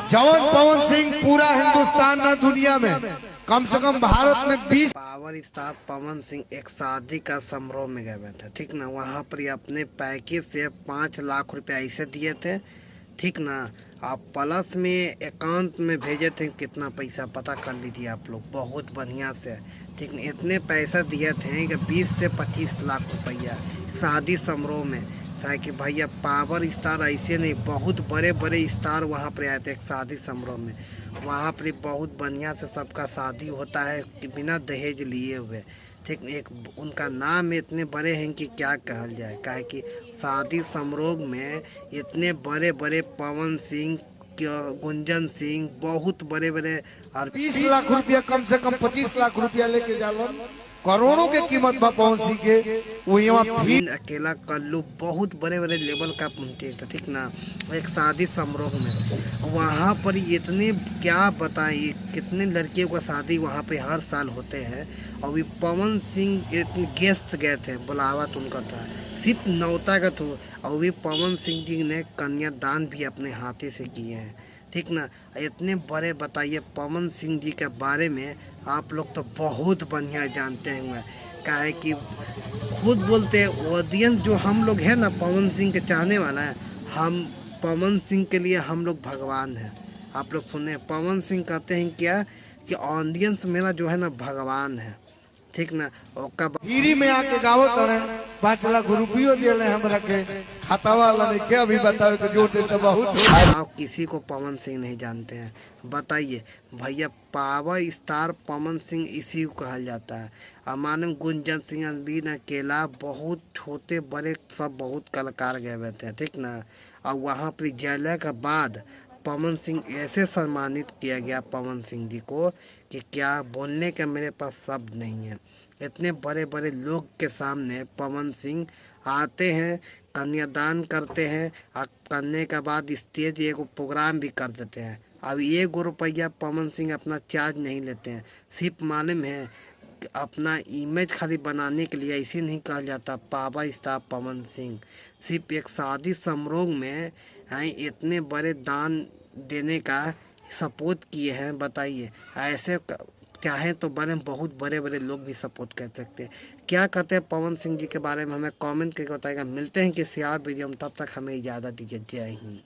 जवान पवन सिंह पूरा हिंदुस्तान न दुनिया में कम से कम भारत में 20 पावर स्टार पवन सिंह एक शादी का समारोह में गए थे, ठीक ना। वहाँ पर ये अपने पैकेज से 5 लाख रुपया ऐसे दिए थे, ठीक ना। आप प्लस में अकाउंट में भेजे थे, कितना पैसा पता कर लीजिए आप लोग, बहुत बढ़िया से, ठीक ना। इतने पैसा दिए थे कि 20 से 25 लाख रुपया शादी समारोह में था कि भैया पावर स्टार ऐसे नहीं, बहुत बड़े बड़े स्टार वहाँ पर आए थे एक शादी समारोह में। वहाँ पर बहुत बढ़िया से सबका शादी होता है कि बिना दहेज लिए हुए, ठीक। एक उनका नाम इतने बड़े हैं कि क्या कहल जाए, काहे कि शादी समारोह में इतने बड़े बड़े पवन सिंह, गुंजन सिंह, बहुत बड़े बड़े, और 20 लाख रुपया कम से कम 25 लाख रुपया लेके जालो, करोड़ों के कीमत बा पवन सिंह के। वो यहाँ फिर अकेला कल्लू बहुत बड़े बड़े लेवल का पहुँचे था, ठीक ना। एक शादी समारोह में वहाँ पर इतने क्या बताएं, कितने लड़कियों का शादी वहाँ पे हर साल होते हैं। और भी पवन सिंह इतने गेस्ट गए थे, बुलावा तो उनका था, सिर्फ नौता का तो। और भी पवन सिंह जी ने कन्यादान भी अपने हाथे से किए हैं, ठीक ना। इतने बड़े बताइए पवन सिंह जी के बारे में आप लोग तो बहुत बढ़िया जानते हैं, क्या है कि खुद बोलते हैं ऑडियंस जो हम लोग हैं ना, पवन सिंह के चाहने वाला है, हम पवन सिंह के लिए हम लोग भगवान हैं। आप लोग सुने, पवन सिंह कहते हैं क्या कि ऑडियंस मेरा जो है ना भगवान है, ठीक ना। और कब हीरी में आके गावो तड़े 5 लाख रुपयो दिले हमरा के खाता वाला ने क्या अभी बताओ कि जो देते बहुत आप किसी को पवन सिंह नहीं जानते हैं, बताइए भैया। पावर स्टार पवन सिंह इसी को कहा जाता है। और मानव गुंजन सिंह, अनबीन अकेला, बहुत छोटे बड़े सब बहुत कलाकार गए हुए थे, ठीक ना। और वहाँ पर जयलय के बाद पवन सिंह ऐसे सम्मानित किया गया पवन सिंह जी को कि क्या बोलने का मेरे पास शब्द नहीं है। इतने बड़े बड़े लोग के सामने पवन सिंह आते हैं, कन्यादान करते हैं, और करने के बाद स्टेज एक प्रोग्राम भी कर देते हैं। अब 1 रुपया पवन सिंह अपना चार्ज नहीं लेते हैं, सिर्फ मालूम है कि अपना इमेज खाली बनाने के लिए। ऐसे नहीं कहा जाता पावर स्टार पवन सिंह, सिर्फ एक शादी समारोह में हैं इतने बड़े दान देने का सपोर्ट किए हैं। बताइए, ऐसे चाहे तो बड़े बहुत बड़े बड़े लोग भी सपोर्ट कर सकते हैं। क्या कहते हैं पवन सिंह जी के बारे में हमें कमेंट करके बताएगा। मिलते हैं किसी और वीडियो में, तब तक हमें इजाज़त दीजिए। जय हिंद।